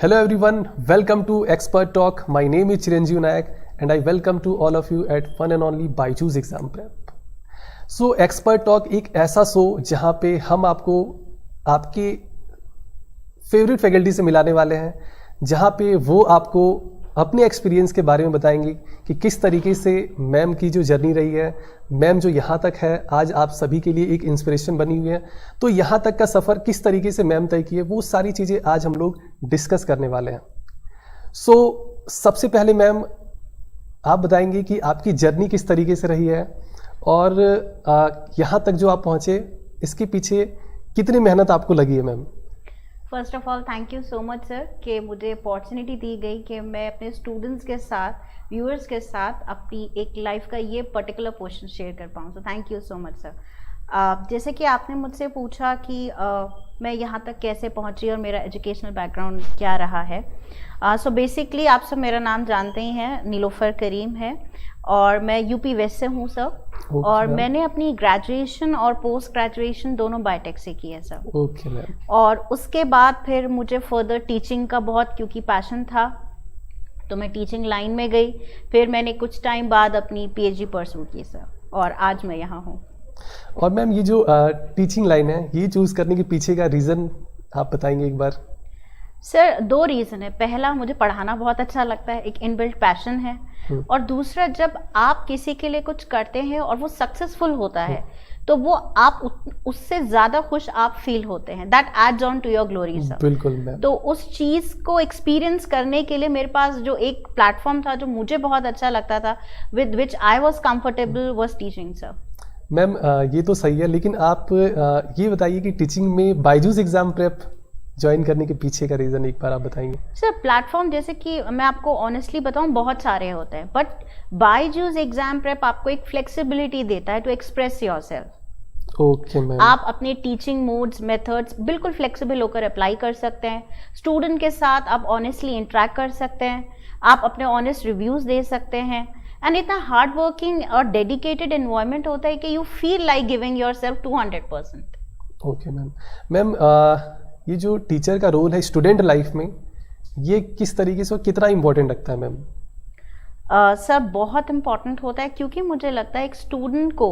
Hello everyone, welcome to Expert Talk. My name is Chiranjeev Nayak and I welcome to all of you at Fun and Only Byju's Exam Prep. So Expert Talk एक ऐसा show जहाँ पे हम आपको आपके favourite faculty से मिलाने वाले हैं, जहाँ पे वो आपको अपने एक्सपीरियंस के बारे में बताएंगे कि किस तरीके से मैम की जो जर्नी रही है, मैम जो यहाँ तक है आज आप सभी के लिए एक इंस्पिरेशन बनी हुई है। तो यहाँ तक का सफ़र किस तरीके से मैम तय की है, वो सारी चीज़ें आज हम लोग डिस्कस करने वाले हैं। सबसे पहले मैम आप बताएंगे कि आपकी जर्नी किस तरीके से रही है और यहाँ तक जो आप पहुँचे इसके पीछे कितनी मेहनत आपको लगी है ma'am. First of all thank you so much sir कि मुझे अपॉर्चुनिटी दी गई कि मैं अपने स्टूडेंट्स के साथ, व्यूअर्स के साथ अपनी एक लाइफ का ये पर्टिकुलर पोर्शन शेयर कर पाऊँ। So thank you so much sir. जैसे कि आपने मुझसे पूछा कि मैं यहाँ तक कैसे पहुँची और मेरा एजुकेशनल बैकग्राउंड क्या रहा है। सो बेसिकली आप सब मेरा नाम जानते ही हैं, नीलोफर करीम है और मैं यूपी वेस्ट से हूँ सर। और मैंने अपनी ग्रेजुएशन और पोस्ट ग्रेजुएशन दोनों बायोटेक से की है सर। Okay ma'am. और उसके बाद फिर मुझे फर्दर टीचिंग का बहुत क्योंकि पैशन था तो मैं टीचिंग लाइन में गई। फिर मैंने कुछ टाइम बाद अपनी पीएचडी परस्यू की सर और आज मैं यहाँ हूँ। और मैम ये जो टीचिंग लाइन है ये चूज़ करने के पीछे का रीज़न आप बताएंगे एक बार। सर दो रीज़न है। पहला, मुझे पढ़ाना बहुत अच्छा लगता है, एक इनबिल्ट पैशन है। और दूसरा, जब आप किसी के लिए कुछ करते हैं और वो सक्सेसफुल होता है तो वो आप उससे ज़्यादा खुश आप फील होते हैं। That adds on to your glory sir. बिल्कुल मैम। तो उस चीज़ को एक्सपीरियंस करने के लिए मेरे पास जो एक प्लेटफॉर्म था जो मुझे बहुत अच्छा लगता था, with which I was comfortable, was teaching sir. Ma'am ये तो सही है, लेकिन आप ये बताइए कि टीचिंग में बायजूस एग्जाम प्रेप ज्वाइन करने के पीछे का रीज़न एक बार आप बताएंगे। सर प्लेटफॉर्म जैसे कि मैं आपको ऑनेस्टली बताऊं बहुत सारे होते हैं, बट बायजूस एग्जाम प्रेप आपको एक फ्लेक्सिबिलिटी देता है to express yourself. Okay ma'am. आप अपने टीचिंग मोड्स, मेथड्स बिल्कुल फ्लेक्सिबल होकर अप्लाई कर सकते हैं। स्टूडेंट के साथ आप ऑनेस्टली इंटरेक्ट कर सकते हैं, आप अपने ऑनेस्ट रिव्यूज़ दे सकते हैं। एंड इतना हार्ड वर्किंग और डेडिकेटेड एनवायरनमेंट होता है कि you feel like giving yourself 200%। Okay ma'am. Ma'am ये जो टीचर का रोल है स्टूडेंट लाइफ में, ये किस तरीके से और कितना इम्पोर्टेंट रखता है मैम? सर बहुत इम्पॉर्टेंट होता है क्योंकि मुझे लगता है एक स्टूडेंट को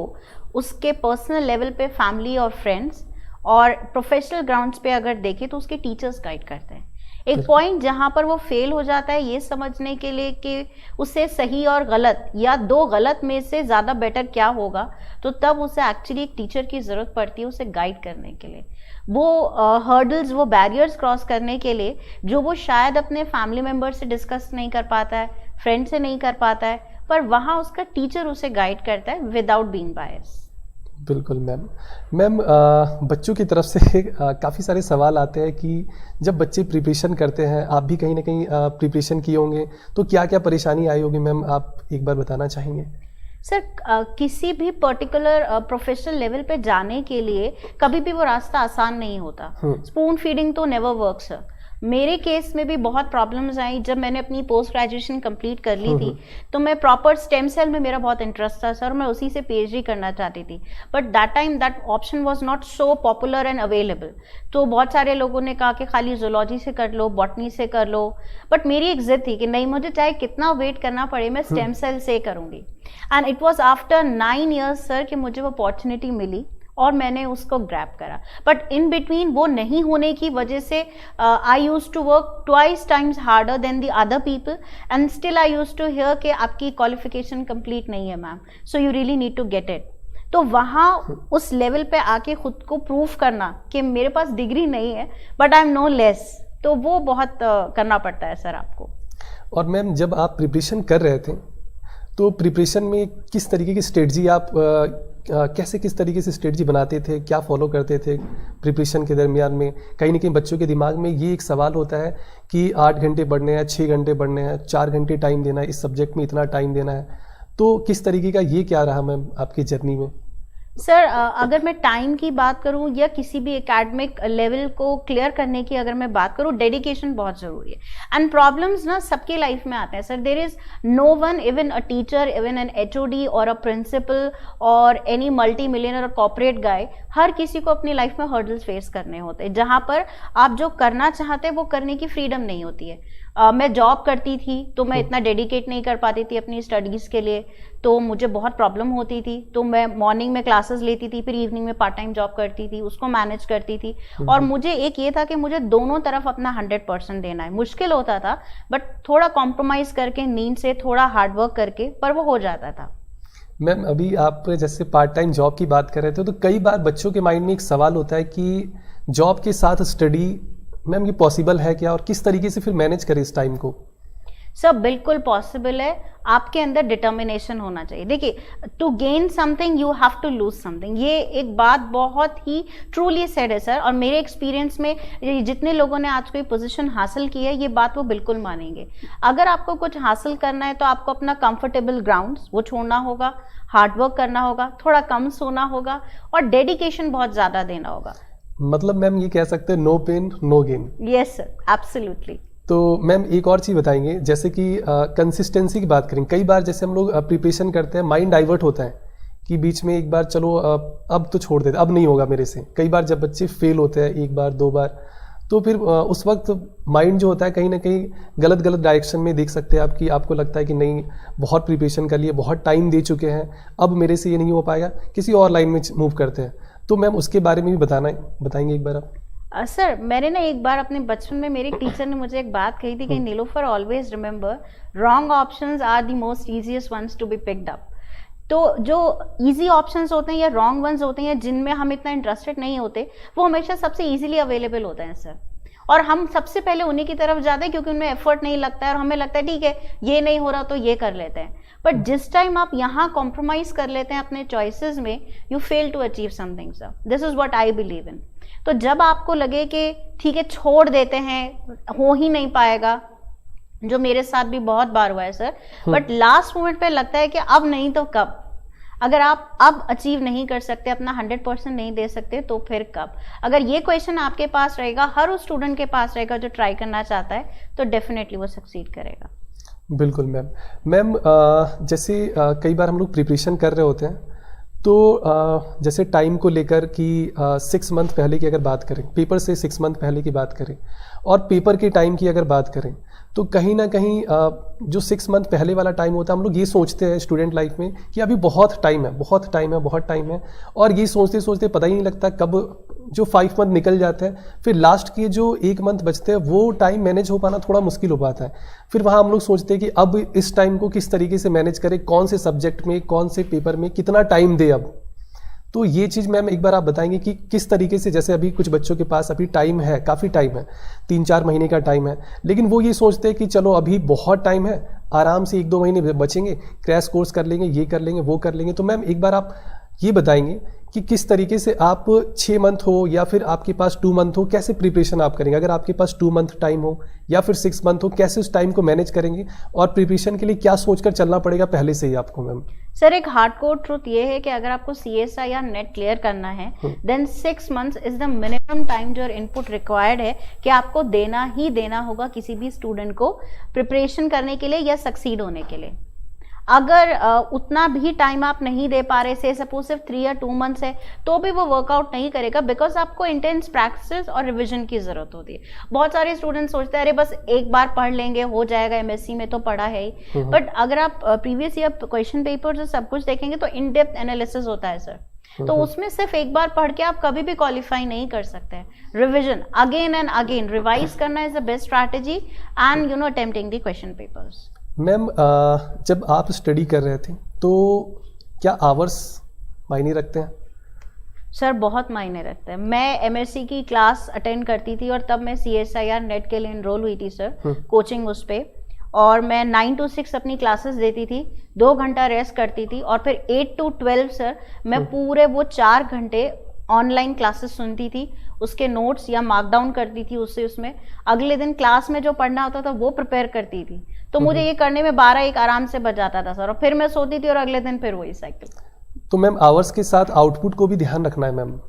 उसके पर्सनल लेवल पे फैमिली और फ्रेंड्स और प्रोफेशनल ग्राउंड्स पे अगर देखें तो उसके टीचर्स गाइड करते हैं। एक पॉइंट जहाँ पर वो फेल हो जाता है ये समझने के लिए कि उससे सही और गलत या दो गलत में से ज़्यादा बेटर क्या होगा, तो तब उसे एक्चुअली एक टीचर की ज़रूरत पड़ती है उसे गाइड करने के लिए। वो हर्डल्स, वो बैरियर्स क्रॉस करने के लिए जो वो शायद अपने फैमिली मेम्बर से डिस्कस नहीं कर पाता है, फ्रेंड से नहीं कर पाता है, पर वहाँ उसका टीचर उसे गाइड करता है विदाउट बीइंग बायस। बिल्कुल मैम। मैम बच्चों की तरफ से काफ़ी सारे सवाल आते हैं कि जब बच्चे प्रिपरेशन करते हैं, आप भी कहीं ना कहीं प्रिपरेशन किए होंगे, तो क्या क्या परेशानी आई होगी मैम, आप एक बार बताना चाहेंगे? सर किसी भी पर्टिकुलर प्रोफेशनल लेवल पे जाने के लिए कभी भी वो रास्ता आसान नहीं होता। स्पून फीडिंग तो नेवर वर्क्स सर। मेरे केस में भी बहुत प्रॉब्लम्स आई जब मैंने अपनी पोस्ट ग्रेजुएशन कंप्लीट कर ली थी, तो मैं प्रॉपर स्टेम सेल में मेरा बहुत इंटरेस्ट था सर, मैं उसी से पीएचडी करना चाहती थी। But that time that option was not so popular and available. तो बहुत सारे लोगों ने कहा कि खाली जूलॉजी से कर लो, बॉटनी से कर लो, बट मेरी एक जिद थी कि नहीं, मुझे चाहे कितना वेट करना पड़े मैं स्टेम सेल से करूँगी। And it was after 9 years sir कि मुझे वो अपॉर्चुनिटी मिली और मैंने उसको ग्रैब करा। बट इन बिटवीन वो नहीं होने की वजह से I use to work twice times harder than the other people and still I use to hear कि आपकी क्वालिफिकेशन कंप्लीट नहीं है ma'am, so you really need to get it. तो वहाँ उस लेवल पे आके खुद को प्रूव करना कि मेरे पास डिग्री नहीं है but I am no less, तो वो बहुत करना पड़ता है सर आपको। और मैम जब आप प्रिपरेशन कर रहे थे तो प्रिपरेशन में किस तरीके की स्ट्रेटजी आप कैसे किस तरीके से स्ट्रेटजी बनाते थे, क्या फॉलो करते थे प्रिपरेशन के दरमियान में? कहीं ना कहीं बच्चों के दिमाग में ये एक सवाल होता है कि 8 घंटे पढ़ने हैं, 6 घंटे पढ़ने हैं, 4 घंटे टाइम देना है, इस सब्जेक्ट में इतना टाइम देना है। तो किस तरीके का ये क्या रहा मैम आपकी जर्नी में? सर अगर मैं टाइम की बात करूं या किसी भी एकेडमिक लेवल को क्लियर करने की अगर मैं बात करूं, डेडिकेशन बहुत जरूरी है। एंड प्रॉब्लम्स ना सबके लाइफ में आते हैं sir. There is no one, even a teacher, even an HOD और अ प्रिंसिपल और एनी मल्टी मिलियनर और कॉर्पोरेट गाय, हर किसी को अपनी लाइफ में हर्डल्स फेस करने होते हैं, जहां पर आप जो करना चाहते हैं वो करने की फ्रीडम नहीं होती है। मैं जॉब करती थी तो मैं इतना डेडिकेट नहीं कर पाती थी अपनी स्टडीज़ के लिए, तो मुझे बहुत प्रॉब्लम होती थी। तो मैं मॉर्निंग में क्लासेस लेती थी, फिर इवनिंग में पार्ट टाइम जॉब करती थी, उसको मैनेज करती थी। और मुझे एक ये था कि मुझे दोनों तरफ अपना 100% देना है। मुश्किल होता था बट थोड़ा कॉम्प्रोमाइज़ करके, नींद से थोड़ा हार्डवर्क करके, पर वो हो जाता था। मैम अभी आप जैसे पार्ट टाइम जॉब की बात कर रहे थे, तो कई बार बच्चों के माइंड में एक सवाल होता है कि जॉब के साथ स्टडी, मैम ये पॉसिबल है क्या, और किस तरीके से फिर मैनेज करें इस टाइम को? सब बिल्कुल पॉसिबल है। आपके अंदर डिटर्मिनेशन होना चाहिए। देखिए, to gain something you have to lose something, ये एक बात बहुत ही ट्रूली सेड है सर। और मेरे एक्सपीरियंस में जितने लोगों ने आज कोई पोजीशन हासिल की है, ये बात वो बिल्कुल मानेंगे। अगर आपको कुछ हासिल करना है तो आपको अपना कंफर्टेबल ग्राउंड्स वो छोड़ना होगा, हार्डवर्क करना होगा, थोड़ा कम सोना होगा और डेडिकेशन बहुत ज़्यादा देना होगा। मतलब मैम ये कह सकते हैं no pain no gain. Yes sir, absolutely. तो मैम एक और चीज़ बताएंगे, जैसे कि कंसिस्टेंसी की बात करें। कई बार जैसे हम लोग प्रिपरेशन करते हैं, माइंड डाइवर्ट होता है कि बीच में एक बार चलो अब तो छोड़ देते, अब नहीं होगा मेरे से। कई बार जब बच्चे फेल होते हैं एक बार दो बार, तो फिर उस वक्त माइंड जो होता है कहीं ना कहीं गलत डायरेक्शन में देख सकते हैं आप, कि आपको लगता है कि नहीं, बहुत प्रिपरेशन कर लिए, बहुत टाइम दे चुके हैं, अब मेरे से ये नहीं हो पाएगा, किसी और लाइन में मूव करते हैं। तो मैम उसके बारे में भी बताएंगे एक बार आप? सर मैंने ना एक बार अपने बचपन में मेरे टीचर ने मुझे एक बात कही थी कि Nilofar always remember, wrong options are the most easiest ones to be picked up. तो जो इजी ऑप्शंस होते हैं या रॉन्ग वंस होते हैं जिनमें हम इतना इंटरेस्टेड नहीं होते, वो हमेशा सबसे इजीली अवेलेबल होते हैं सर। और हम सबसे पहले उन्हीं की तरफ जाते हैं क्योंकि उनमें एफर्ट नहीं लगता है और हमें लगता है ठीक है ये नहीं हो रहा तो ये कर लेते हैं। बट जिस टाइम आप यहाँ कॉम्प्रोमाइज कर लेते हैं अपने चॉइसेस में, you fail to achieve something sir. This is what I believe in. तो जब आपको लगे कि ठीक है छोड़ देते हैं, हो ही नहीं पाएगा, जो मेरे साथ भी बहुत बार हुआ है सर, बट लास्ट मोमेंट पे लगता है कि अब नहीं तो कब। अगर आप अब अचीव नहीं कर सकते, अपना 100% नहीं दे सकते, तो फिर कब? अगर ये क्वेश्चन आपके पास रहेगा, हर उस स्टूडेंट के पास रहेगा जो ट्राई करना चाहता है, तो डेफिनेटली वो सक्सीड करेगा। बिल्कुल मैम जैसे कई बार हम लोग प्रिपरेशन कर रहे होते हैं, तो जैसे टाइम को लेकर कि 6 मंथ पहले की अगर बात करें, पेपर से 6 मंथ पहले की बात करें, और पेपर के टाइम की अगर बात करें, तो कहीं ना कहीं जो 6 मंथ पहले वाला टाइम होता है, हम लोग ये सोचते हैं स्टूडेंट लाइफ में कि अभी बहुत टाइम है, और ये सोचते सोचते पता ही नहीं लगता कब जो 5 मंथ निकल जाते हैं, फिर लास्ट के जो 1 मंथ बचते हैं वो टाइम मैनेज हो पाना थोड़ा मुश्किल हो पाता है। फिर वहाँ हम लोग सोचते हैं कि अब इस टाइम को किस तरीके से मैनेज करें, कौन से सब्जेक्ट में, कौन से पेपर में कितना टाइम दे अब। तो ये चीज़ मैम एक बार आप बताएंगे कि किस तरीके से, जैसे अभी कुछ बच्चों के पास अभी टाइम है, काफ़ी टाइम है, 3-4 महीने का टाइम है, लेकिन वो ये सोचते हैं कि चलो अभी बहुत टाइम है, आराम से 1-2 महीने बचेंगे, क्रैश कोर्स कर लेंगे, ये कर लेंगे, वो कर लेंगे। तो मैम एक बार आप ये बताएंगे कि किस तरीके से आप 6 मंथ हो या फिर आपके पास 2 मंथ हो, कैसे प्रिपरेशन आप करेंगे? अगर आपके पास 2 मंथ टाइम हो या फिर 6 मंथ हो, कैसे उस टाइम को मैनेज करेंगे, और प्रिपरेशन के लिए क्या सोचकर चलना पड़ेगा पहले से ही आपको मैम? सर एक हार्डकोर ट्रूथ ये है कि अगर आपको CSI या नेट क्लियर करना है, then 6 months is the minimum time जो इनपुट रिक्वायर्ड है कि आपको देना ही देना होगा किसी भी स्टूडेंट को प्रिपरेशन करने के लिए या सक्सीड होने के लिए। अगर उतना भी टाइम आप नहीं दे पा रहे, से सपोज सिर्फ 3 या 2 मंथ्स है, तो भी वो वर्कआउट नहीं करेगा, बिकॉज आपको इंटेंस प्रैक्टिस और रिविजन की जरूरत होती है। बहुत सारे स्टूडेंट सोचते हैं अरे बस एक बार पढ़ लेंगे हो जाएगा, MSc में तो पढ़ा है ही। बट अगर आप प्रीवियस ईयर क्वेश्चन पेपर से सब कुछ देखेंगे तो इन डेप्थ एनालिसिस होता है सर। तो उसमें सिर्फ एक बार पढ़ के आप कभी भी क्वालिफाई नहीं कर सकते। Revision again and again revise करना is the best strategy and attempting the question papers. Ma'am जब आप स्टडी कर रहे थे तो क्या आवर्स मायने रखते हैं? सर बहुत मायने रखते हैं। मैं MSc की क्लास अटेंड करती थी और तब मैं CSIR नेट के लिए एनरोल हुई थी सर, कोचिंग उस पे, और मैं 9 to 6 अपनी क्लासेस देती थी, 2 घंटा रेस्ट करती थी, और फिर 8 to 12 सर मैं पूरे वो 4 घंटे ऑनलाइन क्लासेस सुनती थी, उसके नोट्स या मार्कडाउन करती थी, उसमें अगले दिन क्लास में जो पढ़ना होता था वो प्रिपेयर करती थी। तो मुझे ये करने में 12-1 आराम से बच जाता था सर, और फिर मैं सोती थी और अगले दिन फिर वही साइकिल। तो मैम आवर्स के साथ आउटपुट को भी ध्यान रखना है मैम?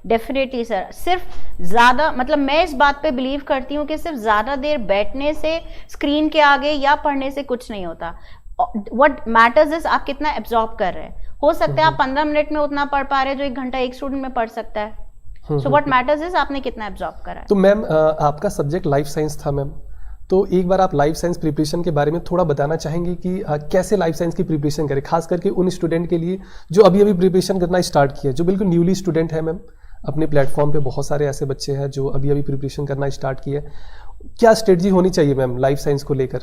डेफिनेटली सर, सिर्फ ज़्यादा मतलब मैं इस बात पे बिलीव करती हूँ कि सिर्फ ज़्यादा देर बैठने से, स्क्रीन के आगे या पढ़ने से कुछ नहीं होता. व्हाट मैटर्स इज आप कितना एब्जॉर्ब कर रहे हैं. हो सकता है आप 15 मिनट में उतना पढ़ पा रहे हैं जो 1 घंटा एक स्टूडेंट में पढ़ सकता है. सो व्हाट मैटर्स इज आपने कितना एब्जॉर्ब करा है. तो मैम आपका सब्जेक्ट लाइफ साइंस था मैम, तो एक बार आप लाइफ साइंस प्रिपरेशन के बारे में थोड़ा बताना चाहेंगे कि कैसे लाइफ साइंस की प्रिपरेशन करें, खास करके उन स्टूडेंट के लिए जो अभी अभी प्रिपरेशन करना स्टार्ट किया है, जो बिल्कुल न्यूली स्टूडेंट है मैम. अपने प्लेटफॉर्म पे बहुत सारे ऐसे बच्चे हैं जो अभी अभी प्रिपरेशन करना स्टार्ट किया है. क्या स्ट्रेटजी होनी चाहिए मैम लाइफ साइंस को लेकर?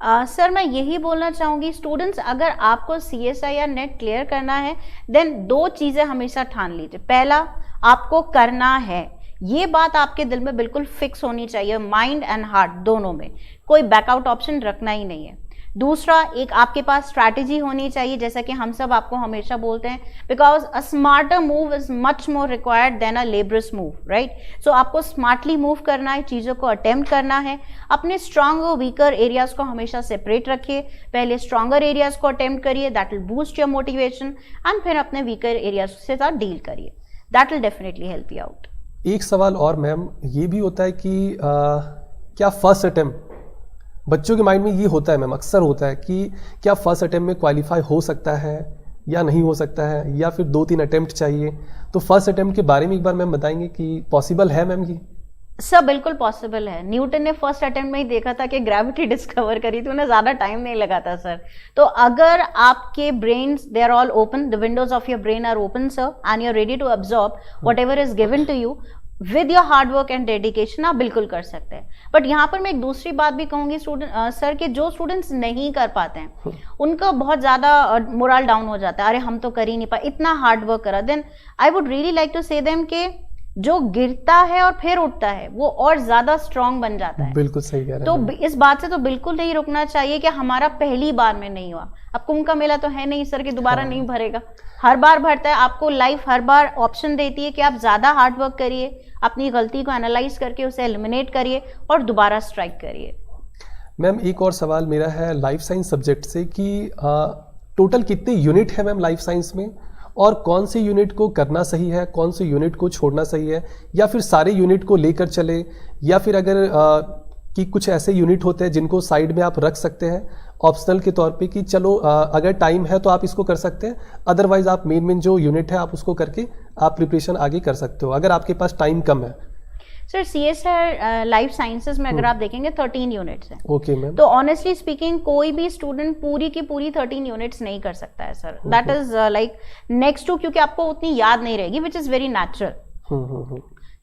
सर मैं यही बोलना चाहूँगी, स्टूडेंट्स अगर आपको CSI या नेट क्लियर करना है देन 2 चीज़ें हमेशा ठान लीजिए. पहला, आपको करना है, ये बात आपके दिल में बिल्कुल फिक्स होनी चाहिए, माइंड एंड हार्ट दोनों में. कोई बैकआउट ऑप्शन रखना ही नहीं है. दूसरा, एक आपके पास स्ट्रैटेजी होनी चाहिए, जैसा कि हम सब आपको हमेशा बोलते हैं, because a smarter move is much more required than a laborious move, right. So आपको स्मार्टली मूव करना है, चीज़ों को अटेम्प्ट करना है. अपने स्ट्रॉन्ग और वीकर एरियाज को हमेशा सेपरेट रखिए. पहले स्ट्रॉन्गर एरियाज को अटेम्प्ट करिए, that will boost your motivation, and फिर अपने वीकर एरियाज के साथ डील करिए. That will definitely help you out. एक सवाल और मैम, ये भी होता है कि क्या फर्स्ट अटेम्प्ट, बच्चों के माइंड में ये होता है मैम, अक्सर होता है कि क्या फर्स्ट अटेम्प्ट में क्वालिफाई हो सकता है या नहीं हो सकता है, या फिर 2-3 अटेम्प्ट चाहिए. तो फर्स्ट अटेम्प्ट के बारे में एक बार मैम बताएंगे कि पॉसिबल है मैम ये? सर बिल्कुल पॉसिबल है. न्यूटन ने फर्स्ट अटेम्प्ट में ही देखा था कि ग्रेविटी डिस्कवर करी थी, उन्हें ज़्यादा टाइम नहीं लगा था सर. तो अगर आपके brains they are all open, the windows of your brain are open sir, and you are ready to absorb whatever is given to you with your hard work and dedication, आप बिल्कुल कर सकते हैं. But यहाँ पर मैं एक दूसरी बात भी कहूँगी सर, कि जो स्टूडेंट्स नहीं कर पाते हैं उनका बहुत ज़्यादा मोरल डाउन हो जाता है. अरे हम तो कर ही नहीं पाए, इतना हार्ड वर्क करा. Then I would really like to say them कि जो गिरता है और फिर उठता है वो और ज्यादा स्ट्रांग बन जाता है. बिल्कुल सही कह रहे हैं. तो इस बात से तो बिल्कुल नहीं रुकना चाहिए कि हमारा पहली बार में नहीं हुआ. अब कुंभ का मेला तो है नहीं सर कि दोबारा नहीं भरेगा, हर बार भरता है. आपको लाइफ हर बार ऑप्शन देती है कि आप ज्यादा हार्ड वर्क करिए, अपनी गलती को एनालाइज करके उसे एलिमिनेट करिए और दोबारा स्ट्राइक करिए. मैम एक और सवाल मेरा है लाइफ साइंस सब्जेक्ट से कि टोटल कितने यूनिट है मैम लाइफ साइंस में, और कौन से यूनिट को करना सही है, कौन से यूनिट को छोड़ना सही है, या फिर सारे यूनिट को लेकर चले, या फिर अगर कि कुछ ऐसे यूनिट होते हैं जिनको साइड में आप रख सकते हैं ऑप्शनल के तौर पे कि चलो अगर टाइम है तो आप इसको कर सकते हैं, अदरवाइज आप मेन जो यूनिट है आप उसको करके आप प्रिपरेशन आगे कर सकते हो अगर आपके पास टाइम कम है. सर CSI लाइफ साइंसेज में अगर आप देखेंगे 13 यूनिट्स हैं. Okay ma'am. तो ऑनेस्टली स्पीकिंग कोई भी स्टूडेंट पूरी की पूरी 13 यूनिट्स नहीं कर सकता है sir. That is like next to, क्योंकि आपको उतनी याद नहीं रहेगी, विच इज वेरी नेचुरल.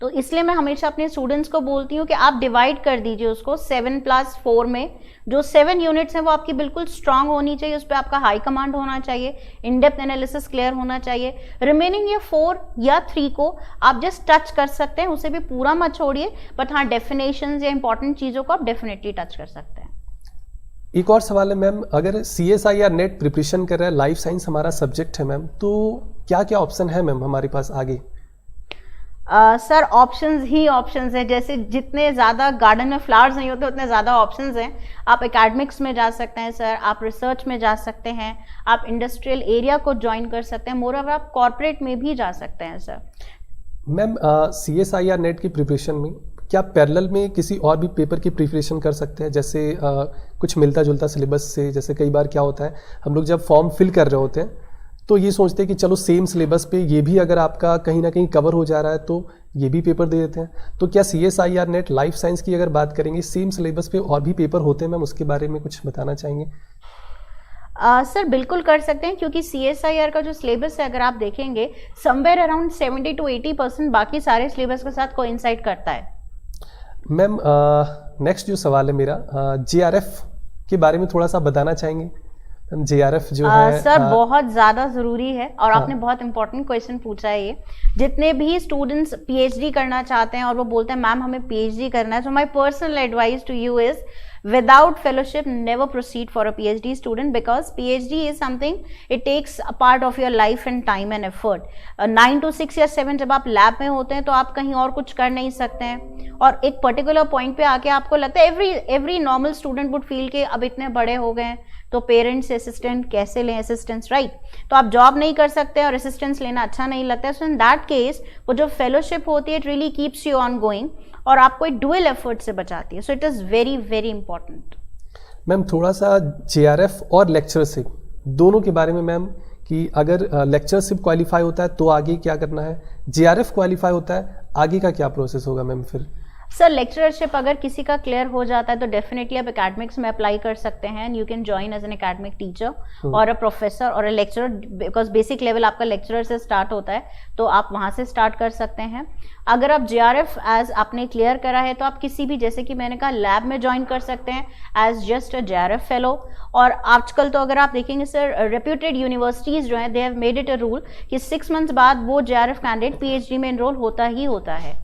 तो इसलिए मैं हमेशा अपने स्टूडेंट्स को बोलती हूँ कि आप डिवाइड कर दीजिए उसको 7+4 में. जो 7 यूनिट्स हैं वो आपकी बिल्कुल स्ट्रांग होनी चाहिए, उस पर आपका हाई कमांड होना चाहिए, इन डेप्थ एनालिसिस क्लियर होना चाहिए. रिमेनिंग ये 4 या 3 को आप जस्ट टच कर सकते हैं, उसे भी पूरा मत छोड़िए, बट हाँ डेफिनेशंस या इंपॉर्टेंट चीज़ों को आप डेफिनेटली टच कर सकते हैं. एक और सवाल है मैम, अगर CSI या नेट प्रिपरेशन कर रहा है, लाइफ साइंस हमारा सब्जेक्ट है मैम, तो क्या क्या ऑप्शन है मैम हमारे पास आगे? सर ऑप्शंस ही ऑप्शंस हैं. जैसे जितने ज़्यादा गार्डन में फ्लावर्स नहीं होते उतने ज़्यादा ऑप्शंस हैं. आप एकेडमिक्स में जा सकते हैं सर, आप रिसर्च में जा सकते हैं, आप इंडस्ट्रियल एरिया को ज्वाइन कर सकते हैं, मोरओवर आप कॉर्पोरेट में भी जा सकते हैं सर. मैम CSI या नेट की प्रिपरेशन में क्या पैरेलल में किसी और भी पेपर की प्रिपरेशन कर सकते हैं, जैसे कुछ मिलता जुलता सिलेबस से? जैसे कई बार क्या होता है, हम लोग जब फॉर्म फिल कर रहे होते हैं तो ये सोचते हैं कि चलो सेम सिलेबस पे ये भी अगर आपका कहीं ना कहीं कवर हो जा रहा है तो ये भी पेपर दे देते हैं. तो क्या CSI या नेट लाइफ साइंस की अगर बात करेंगे, सेम सिलेबस पे और भी पेपर होते हैं मैम, उसके बारे में कुछ बताना चाहेंगे? सर बिल्कुल कर सकते हैं, क्योंकि CSIR का जो सिलेबस है अगर आप देखेंगे समवेयर अराउंड 70 to 80% बाकी सारे सिलेबस के साथ कोइंसाइड करता है. मैम नेक्स्ट जो सवाल है मेरा, JRF के बारे में थोड़ा सा बताना चाहेंगे? JRF जो है सर बहुत ज़्यादा ज़रूरी है, और आपने बहुत इंपॉर्टेंट क्वेश्चन पूछा है. ये जितने भी स्टूडेंट्स PhD करना चाहते हैं और वो बोलते हैं मैम हमें PhD करना है, so my personal advice to you is without fellowship never proceed for a PhD student, because PhD is something it takes a part of your life and time and effort. 9 to 6 या 7 जब आप lab में होते हैं तो आप कहीं और कुछ कर नहीं सकते हैं, और एक पर्टिकुलर पॉइंट पे आके आपको लगता है every normal student would feel कि अब इतने बड़े हो गए हैं तो पेरेंट्स से असिस्टेंट कैसे लें असिस्टेंस, राइट? तो आप जॉब नहीं कर सकते और असिस्टेंस लेना अच्छा नहीं लगता है, सो इन दैट केस वो जो फेलोशिप होती है it really keeps you on going और आपको एक डुअल एफर्ट से बचाती है, so it is very very important. Ma'am थोड़ा सा JRF और लेक्चरशिप दोनों के बारे में मैम, कि अगर लेक्चरशिप क्वालिफाई होता है तो आगे क्या करना है, JRF क्वालिफाई होता है आगे का क्या प्रोसेस होगा मैम फिर? सर लेक्चरशिप अगर किसी का क्लियर हो जाता है तो डेफिनेटली आप एकेडमिक्स में अप्लाई कर सकते हैं, you can join as an academic teacher और अ प्रोफेसर और a lecturer, because basic level आपका लेक्चरर से स्टार्ट होता है तो आप वहाँ से स्टार्ट कर सकते हैं। अगर आप JRF एज आपने क्लियर करा है तो आप किसी भी, जैसे कि मैंने कहा, लैब में ज्वाइन कर सकते हैं as just a JRF fellow. और आजकल तो अगर आप देखेंगे सर रेप्यूटेड यूनिवर्सिटीज़ जो हैं they have made it a rule कि 6 मंथ्स बाद वो JRF कैंडिडेट PhD में एनरोल होता ही होता है।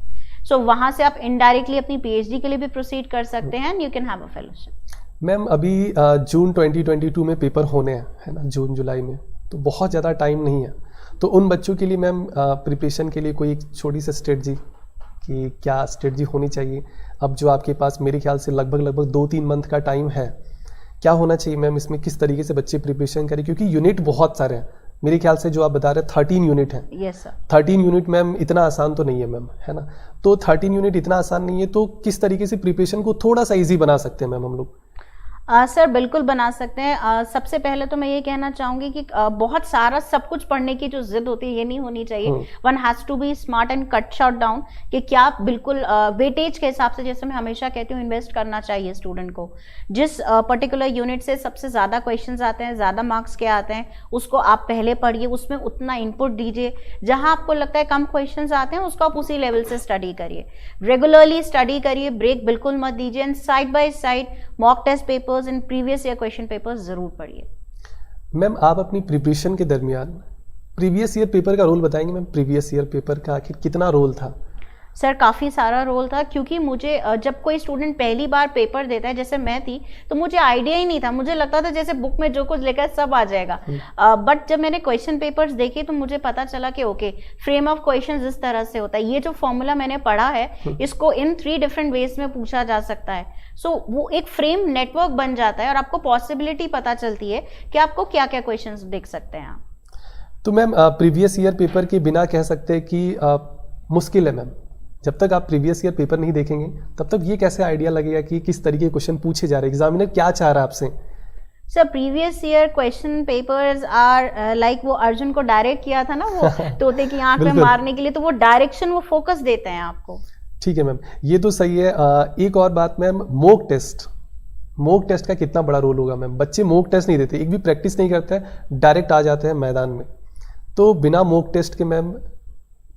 सो वहाँ से आप इनडायरेक्टली अपनी PhD के लिए भी प्रोसीड कर सकते हैं and you can have a fellowship. Ma'am अभी जून 2022 में पेपर होने हैं, है ना, जून जुलाई में, तो बहुत ज़्यादा टाइम नहीं है, तो उन बच्चों के लिए मैम प्रिपरेशन के लिए कोई एक छोटी सी स्ट्रेटजी, कि क्या स्ट्रेटजी होनी चाहिए अब जो आपके पास मेरे ख्याल से लगभग 2-3 मंथ का टाइम है, क्या होना चाहिए मैम इसमें, किस तरीके से बच्चे प्रिपरेशन करें, क्योंकि यूनिट बहुत सारे हैं मेरे ख्याल से, जो आप बता रहे हैं 13 यूनिट है। Yes sir. 13 यूनिट मैम इतना आसान तो नहीं है मैम, है ना, तो 13 यूनिट इतना आसान नहीं है, तो किस तरीके से प्रिपरेशन को थोड़ा सा इजी बना सकते हैं मैम हम लोग? सर बिल्कुल बना सकते हैं। सबसे पहले तो मैं ये कहना चाहूँगी कि बहुत सारा सब कुछ पढ़ने की जो जिद होती है ये नहीं होनी चाहिए। One has to be smart and cut short down, कि क्या बिल्कुल वेटेज के हिसाब से, जैसे मैं हमेशा कहती हूँ, इन्वेस्ट करना चाहिए स्टूडेंट को। जिस पर्टिकुलर यूनिट से सबसे ज़्यादा क्वेश्चंस आते हैं, ज़्यादा मार्क्स के आते हैं, उसको आप पहले पढ़िए, उसमें उतना इनपुट दीजिए। जहाँ आपको लगता है कम क्वेश्चंस आते हैं उसको आप उसी लेवल से स्टडी करिए, रेगुलरली स्टडी करिए, ब्रेक बिल्कुल मत दीजिए and side by side mock test papers and previous year question papers जरूर पढ़िए। मैम आप अपनी प्रिपरेशन के दरमियान प्रीवियस ईयर पेपर का रोल बताएंगे मैम? प्रीवियस ईयर पेपर का आखिर कितना रोल था? सर काफ़ी सारा रोल था, क्योंकि मुझे जब कोई स्टूडेंट पहली बार पेपर देता है, जैसे मैं थी, तो मुझे आइडिया ही नहीं था, मुझे लगता था जैसे बुक में जो कुछ लिखा है सब आ जाएगा। बट जब मैंने क्वेश्चन पेपर्स देखे तो मुझे पता चला कि ओके, फ्रेम ऑफ क्वेश्चंस इस तरह से होता है, ये जो फॉर्मूला मैंने पढ़ा है इसको इन 3 डिफरेंट वेज में पूछा जा सकता है। सो वो एक फ्रेम नेटवर्क बन जाता है और आपको पॉसिबिलिटी पता चलती है कि आपको क्या क्या क्वेश्चंस देख सकते हैं आप। तो मैम प्रीवियस ईयर पेपर के बिना कह सकते हैं कि मुश्किल है मैम, जब तक आप प्रीवियस ईयर पेपर नहीं देखेंगे तब तक ये कैसे आइडिया लगेगा कि किस तरीके के क्वेश्चन पूछे जा रहे हैं, एग्जामिनर क्या चाह रहा है आपसे? Sir previous year question papers are like, वो अर्जुन को डायरेक्ट किया था ना वो तोते की आंख में मारने के लिए, तो वो डायरेक्शन, वो फोकस देते हैं आपको। ठीक है मैम, ये तो सही है। एक और बात मैम, मॉक टेस्ट का कितना बड़ा रोल होगा मैम? बच्चे मॉक टेस्ट नहीं देते, एक भी प्रैक्टिस नहीं करते हैं, डायरेक्ट आ जाते हैं मैदान में, तो बिना मॉक टेस्ट के मैम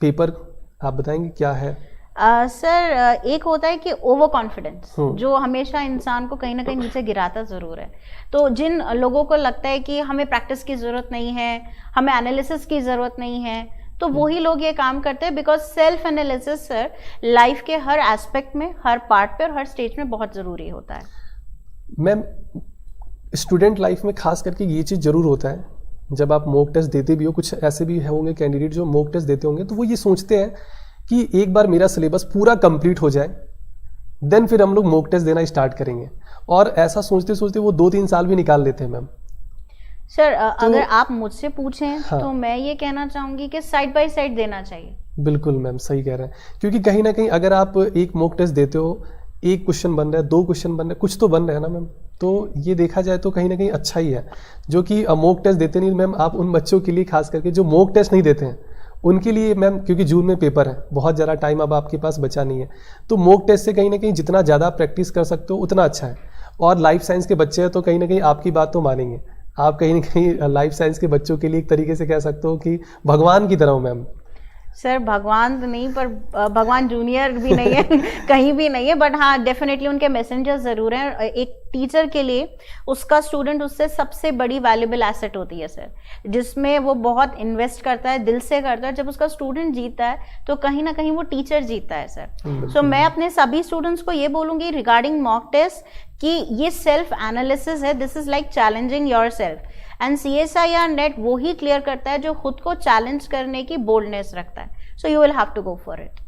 पेपर आप बताएंगे क्या है? सर एक होता है कि ओवर कॉन्फिडेंस जो हमेशा इंसान को कहीं ना कहीं नीचे गिराता ज़रूर है। तो जिन लोगों को लगता है कि हमें प्रैक्टिस की ज़रूरत नहीं है, हमें एनालिसिस की ज़रूरत नहीं है, तो वही लोग ये काम करते हैं, because self analysis sir life के हर एस्पेक्ट में, हर पार्ट पे और हर स्टेज में बहुत ज़रूरी होता है। मैम स्टूडेंट लाइफ में खास करके ये चीज़ ज़रूर होता है, जब आप मॉक टेस्ट देते भी हो, कुछ ऐसे भी होंगे कैंडिडेट जो मॉक टेस्ट देते होंगे, तो वो ये सोचते हैं कि एक बार मेरा सिलेबस पूरा कंप्लीट हो जाए देन फिर हम लोग मॉक टेस्ट देना स्टार्ट करेंगे, और ऐसा सोचते सोचते वो 2-3 साल भी निकाल लेते हैं मैम। सर अगर आप मुझसे पूछें तो मैं ये कहना चाहूँगी कि साइड बाय साइड देना चाहिए। बिल्कुल मैम सही कह रहे हैं, क्योंकि कहीं ना कहीं अगर आप एक मॉक टेस्ट देते हो, एक क्वेश्चन बन रहा है, 2 क्वेश्चन बन रहे हैं, कुछ तो बन रहा है ना मैम, तो ये देखा जाए तो कहीं ना कहीं अच्छा ही है। जो कि मॉक टेस्ट देते नहीं मैम, आप उन बच्चों के लिए खास करके जो मॉक टेस्ट नहीं देते हैं उनके लिए मैम, क्योंकि जून में पेपर है, बहुत ज़्यादा टाइम अब आपके पास बचा नहीं है, तो मॉक टेस्ट से कहीं ना कहीं जितना ज़्यादा प्रैक्टिस कर सकते हो उतना अच्छा है। और लाइफ साइंस के बच्चे हैं तो कहीं ना कहीं आपकी बात तो मानेंगे, आप कहीं ना कहीं लाइफ साइंस के बच्चों के लिए एक तरीके से कह सकते हो कि भगवान की तरह हो मैम। सर भगवान तो नहीं, पर भगवान जूनियर भी नहीं है कहीं भी नहीं है, बट हाँ डेफिनेटली उनके मैसेंजर ज़रूर हैं। एक टीचर के लिए उसका स्टूडेंट उससे सबसे बड़ी वैल्यूबल एसेट होती है सर, जिसमें वो बहुत इन्वेस्ट करता है, दिल से करता है। जब उसका स्टूडेंट जीतता है तो कहीं ना कहीं वो टीचर जीतता है सर। सो मैं अपने सभी स्टूडेंट्स को ये बोलूँगी रिगार्डिंग मॉक टेस्ट कि ये सेल्फ एनालिसिस है, this is like challenging your self, and CSIR net वो ही क्लियर करता है जो खुद को चैलेंज करने की बोल्डनेस रखता है। So you will have to go for it.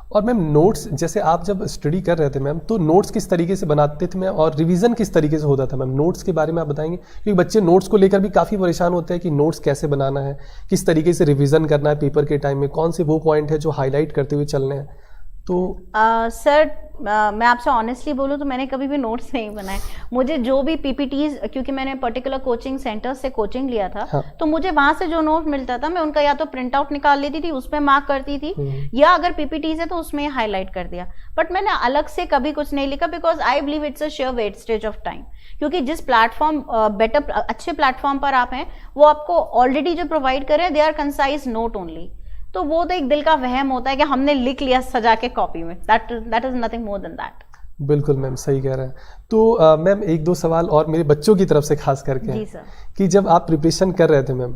और मैम नोट्स जैसे आप जब स्टडी कर रहे थे मैम, तो नोट्स किस तरीके से बनाते थे मैम, और रिवीजन किस तरीके से होता था मैम? नोट्स के बारे में आप बताएंगे, क्योंकि बच्चे नोट्स को लेकर भी काफ़ी परेशान होते हैं कि नोट्स कैसे बनाना है, किस तरीके से रिवीजन करना है पेपर के टाइम में, कौन से वो पॉइंट है जो हाईलाइट करते हुए चलने हैं। तो सर मैं आपसे ऑनेस्टली बोलूँ तो मैंने कभी भी नोट्स नहीं बनाए। मुझे जो भी पीपीटीज, क्योंकि मैंने पर्टिकुलर कोचिंग सेंटर से कोचिंग लिया था, हाँ। तो मुझे वहां से जो नोट मिलता था मैं उनका या तो प्रिंट आउट निकाल लेती थी, उसमें मार्क करती थी, या अगर पीपीटीज है तो उसमें हाईलाइट कर दिया। बट मैंने अलग से कभी कुछ नहीं लिखा, because I believe it's a share wastage of time. क्योंकि जिस प्लेटफॉर्म अच्छे प्लेटफॉर्म पर आप हैं, वो आपको ऑलरेडी जो प्रोवाइड कर रहे हैं they are concise note only. तो वो तो एक दिल का वहम होता है कि हमने लिख लिया सजा के कॉपी में, that is nothing more than that. बिल्कुल मैम, सही कह रहे हैं। तो मैम एक दो सवाल और मेरे बच्चों की तरफ से खास करके जी सर, कि जब आप प्रिपरेशन कर रहे थे मैम,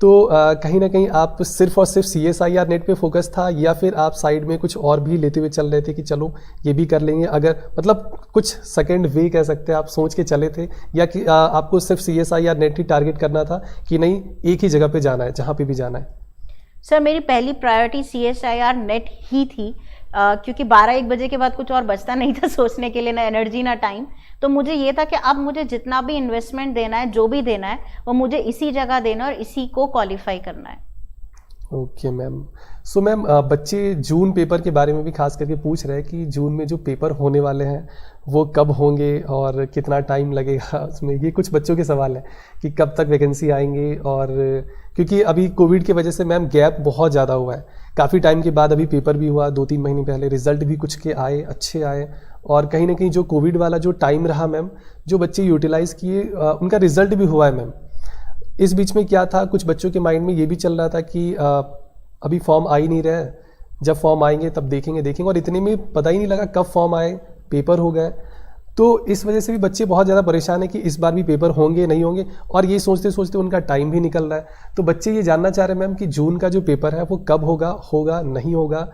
तो कहीं ना कहीं आप सिर्फ और सिर्फ CSIR नेट पे फोकस था, या फिर आप साइड में कुछ और भी लेते हुए चल रहे थे कि चलो ये भी कर लेंगे, अगर मतलब कुछ सेकंड वे कह सकते हैं आप सोच के चले थे, या कि आपको सिर्फ CSIR नेट ही टारगेट करना था कि नहीं एक ही जगह पे जाना है जहाँ पे भी जाना है? सर मेरी पहली प्रायोरिटी CSIR नेट ही थी, क्योंकि 12-1 बजे के बाद कुछ और बचता नहीं था सोचने के लिए, ना एनर्जी ना टाइम। तो मुझे ये था कि अब मुझे जितना भी इन्वेस्टमेंट देना है, जो भी देना है, वो मुझे इसी जगह देना और इसी को क्वालिफाई करना है। Okay ma'am. सो मैम बच्चे जून पेपर के बारे में भी खास करके पूछ रहे हैं कि जून में जो पेपर होने वाले हैं वो कब होंगे और कितना टाइम लगेगा उसमें। ये कुछ बच्चों के सवाल हैं कि कब तक वैकेंसी आएंगे, और क्योंकि अभी कोविड की वजह से मैम गैप बहुत ज़्यादा हुआ है, काफ़ी टाइम के बाद अभी पेपर भी हुआ 2-3 महीने पहले, रिजल्ट भी कुछ के आए, अच्छे आए, और कहीं ना कहीं जो कोविड वाला जो टाइम रहा मैम, जो बच्चे यूटिलाइज़ किए उनका रिजल्ट भी हुआ है मैम। इस बीच में क्या था, कुछ बच्चों के माइंड में ये भी चल रहा था कि अभी फॉर्म आ ही नहीं रहे, जब फॉर्म आएंगे तब देखेंगे, और इतने में पता ही नहीं लगा कब फॉर्म आए, पेपर हो गए। तो इस वजह से भी बच्चे बहुत ज़्यादा परेशान है कि इस बार भी पेपर होंगे नहीं होंगे, और ये सोचते सोचते उनका टाइम भी निकल रहा है। तो बच्चे ये जानना चाह रहे हैं मैम कि जून का जो पेपर है वो कब होगा नहीं होगा,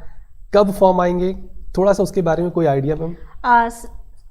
कब फॉर्म आएंगे, थोड़ा सा उसके बारे में कोई आइडिया मैम?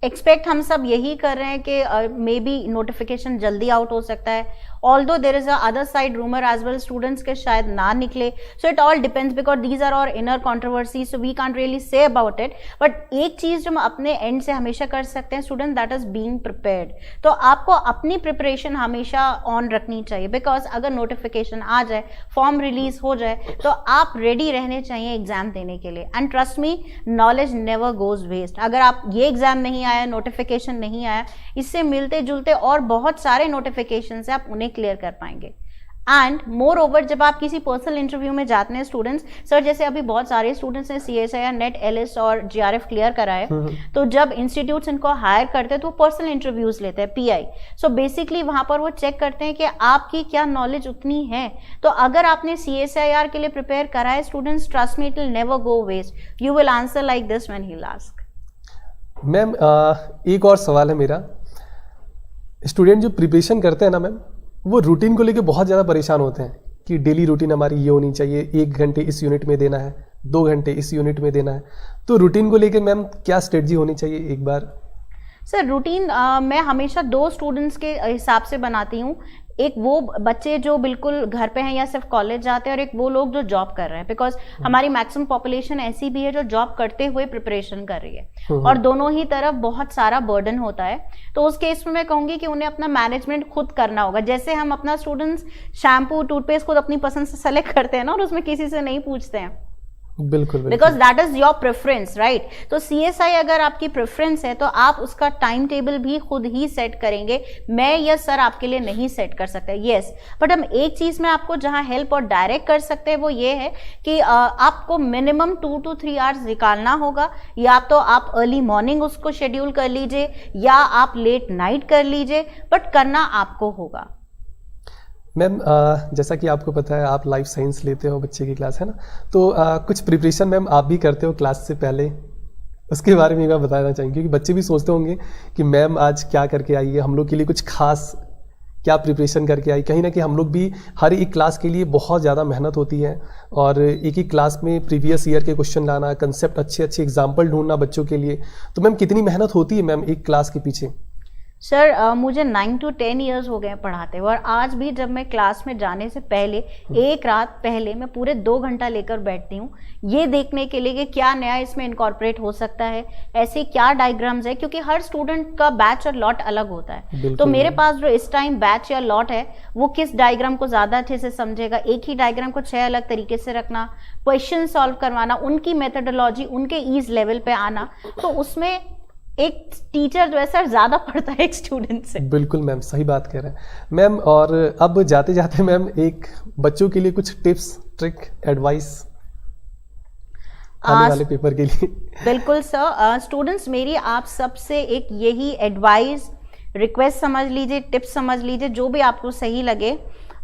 एक्सपेक्ट हम सब यही कर रहे हैं कि मे बी नोटिफिकेशन जल्दी आउट हो सकता है, although there is a other side rumor as well, students के शायद ना निकले, so it all depends because these are our inner controversies, so we can't really say about it। but एक चीज जो हम अपने end से हमेशा कर सकते हैं student, that is being prepared। तो आपको अपनी preparation हमेशा on रखनी चाहिए, because अगर notification आ जाए, form release हो जाए, तो आप ready रहने चाहिए exam देने के लिए। and trust me, knowledge never goes waste। अगर आप ये exam नहीं आया, notification नहीं आया, इससे मिलते जुलते और बहुत सारे notifications है, आप उन्हें क्लियर कर पाएंगे। एंड मोर ओवर जब आप किसी पर्सनल इंटरव्यू में जाते हैं स्टूडेंट्स, सर जैसे अभी बहुत सारे स्टूडेंट्स ने CSIR नेट, LS और GRF क्लियर करा है, तो जब इंस्टीट्यूट्स इनको हायर करते हैं तो वो पर्सनल इंटरव्यूज लेते हैं, PI। सो बेसिकली वहां पर वो चेक करते हैं कि आपकी क्या नॉलेज उतनी है। तो अगर आपने CSIR के लिए प्रिपेयर करा है students, trust me it will never go waste, you will answer like this when he will ask. Ma'am एक और सवाल है मेरा, स्टूडेंट जो प्रिपरेशन करते हैं ना मैम, वो रूटीन को लेके बहुत ज़्यादा परेशान होते हैं कि डेली रूटीन हमारी ये होनी चाहिए, 1 घंटे इस यूनिट में देना है, 2 घंटे इस यूनिट में देना है। तो रूटीन को लेके मैम क्या स्ट्रेटजी होनी चाहिए एक बार? सर रूटीन मैं हमेशा 2 स्टूडेंट्स के हिसाब से बनाती हूँ। एक वो बच्चे जो बिल्कुल घर पे हैं या सिर्फ कॉलेज जाते हैं, और एक वो लोग जो जॉब कर रहे हैं, बिकॉज हमारी मैक्सिमम पॉपुलेशन ऐसी भी है जो जॉब करते हुए प्रिपरेशन कर रही है, और दोनों ही तरफ बहुत सारा बर्डन होता है। तो उस केस में मैं कहूँगी कि उन्हें अपना मैनेजमेंट खुद करना होगा। जैसे हम अपना स्टूडेंट्स शैम्पू टूथपेस्ट खुद अपनी पसंद से सेलेक्ट करते हैं ना, और उसमें किसी से नहीं पूछते हैं, बिल्कुल, because that is your preference, right. तो CSI अगर आपकी प्रेफरेंस है तो आप उसका टाइम टेबल भी खुद ही सेट करेंगे। मैं या सर आपके लिए नहीं सेट कर सकते, यस। बट हम एक चीज में आपको जहां हेल्प और डायरेक्ट कर सकते हैं वो ये है कि आपको मिनिमम 2 to 3 आवर्स निकालना होगा, या तो आप अर्ली मॉर्निंग उसको शेड्यूल कर लीजिए या आप लेट नाइट कर लीजिए, बट करना आपको होगा। मैम जैसा कि आपको पता है आप लाइफ साइंस लेते हो, बच्चे की क्लास है ना, तो कुछ प्रिपरेशन मैम आप भी करते हो क्लास से पहले, उसके बारे में मैं बताना चाहेंगे, क्योंकि बच्चे भी सोचते होंगे कि मैम आज क्या करके आई है, हम लोग के लिए कुछ खास क्या प्रिपरेशन करके आई। कहीं ना कहीं हम लोग भी हर एक क्लास के लिए बहुत ज़्यादा मेहनत होती है, और एक ही क्लास में प्रीवियस ईयर के क्वेश्चन लाना, कंसेप्ट अच्छे अच्छे एग्जाम्पल ढूंढना बच्चों के लिए। तो मैम कितनी मेहनत होती है मैम एक क्लास के पीछे? सर मुझे 9 to 10 ईयर्स हो गए हैं पढ़ाते हुए, और आज भी जब मैं क्लास में जाने से पहले एक रात पहले मैं पूरे 2 घंटा लेकर बैठती हूँ ये देखने के लिए कि क्या नया इसमें इनकॉर्पोरेट हो सकता है, ऐसे क्या डायग्राम्स है, क्योंकि हर स्टूडेंट का बैच और लॉट अलग होता है। तो मेरे पास जो इस टाइम बैच या लॉट है वो किस डायग्राम को ज़्यादा अच्छे से समझेगा, एक ही डायग्राम को 6 अलग तरीके से रखना, क्वेश्चन सॉल्व करवाना, उनकी मेथडोलॉजी उनके ईज लेवल पे आना, तो उसमें एक टीचर जो है सर ज़्यादा पढ़ता है एक स्टूडेंट से। बिल्कुल मैम, सही बात कह रहे हैं मैम। और अब जाते जाते मैम एक बच्चों के लिए कुछ टिप्स, ट्रिक, एडवाइस आने वाले पेपर के लिए। बिल्कुल सर, स्टूडेंट्स मेरी आप सबसे एक यही एडवाइस, रिक्वेस्ट समझ लीजिए, टिप्स समझ लीजिए, जो भी आपको सही लगे,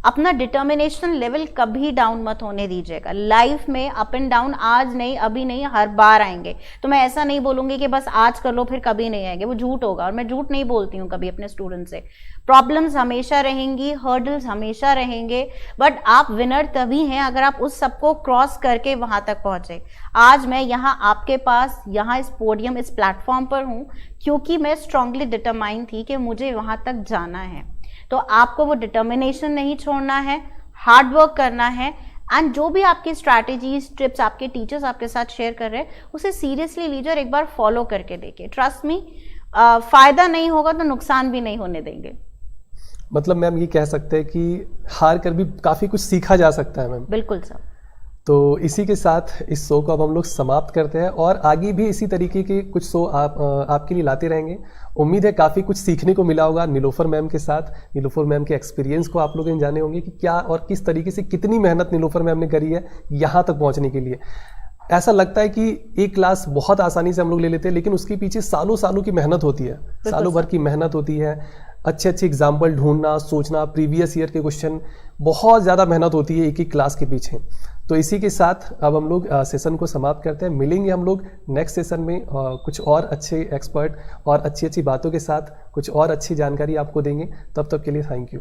अपना डिटर्मिनेशन लेवल कभी डाउन मत होने दीजिएगा। लाइफ में अप एंड डाउन आज नहीं, अभी नहीं, हर बार आएंगे। तो मैं ऐसा नहीं बोलूंगी कि बस आज कर लो फिर कभी नहीं आएंगे, वो झूठ होगा, और मैं झूठ नहीं बोलती हूँ कभी अपने स्टूडेंट से। प्रॉब्लम्स हमेशा रहेंगी, हर्डल्स हमेशा रहेंगे, बट आप विनर तभी हैं अगर आप उस सबको क्रॉस करके वहां तक पहुंचे। आज मैं यहाँ आपके पास, यहाँ इस पोडियम, इस प्लेटफॉर्म पर हूँ क्योंकि मैं स्ट्रांगली डिटरमाइन थी कि मुझे वहां तक जाना है। तो आपको वो डिटर्मिनेशन नहीं छोड़ना है, हार्ड वर्क करना है, एंड जो भी आपकी स्ट्रैटेजीज, टिप्स आपके टीचर्स आपके साथ शेयर कर रहे हैं उसे सीरियसली लीजिए और एक बार फॉलो करके देखिए। ट्रस्ट मी, फायदा नहीं होगा तो नुकसान भी नहीं होने देंगे। मतलब मैम ये कह सकते हैं कि हार कर भी काफ़ी कुछ सीखा जा सकता है मैम। बिल्कुल सर। तो इसी के साथ इस शो को अब हम लोग समाप्त करते हैं, और आगे भी इसी तरीके के कुछ शो आपके लिए लाते रहेंगे। उम्मीद है काफ़ी कुछ सीखने को मिला होगा नीलोफर मैम के साथ। नीलोफर मैम के एक्सपीरियंस को आप लोग जाने होंगे कि क्या और किस तरीके से, कितनी मेहनत नीलोफर मैम ने करी है यहाँ तक पहुँचने के लिए। ऐसा लगता है कि एक क्लास बहुत आसानी से हम लोग ले लेते हैं, लेकिन उसके पीछे सालों सालों की मेहनत होती है, सालों भर की मेहनत होती है। अच्छे अच्छे एग्जाम्पल ढूंढना, सोचना, प्रीवियस ईयर के क्वेश्चन, बहुत ज़्यादा मेहनत होती है एक एक क्लास के पीछे। तो इसी के साथ अब हम लोग सेशन को समाप्त करते हैं। मिलेंगे हम लोग नेक्स्ट सेशन में कुछ और अच्छे एक्सपर्ट और अच्छी अच्छी बातों के साथ, कुछ और अच्छी जानकारी आपको देंगे। तब तक के लिए थैंक यू।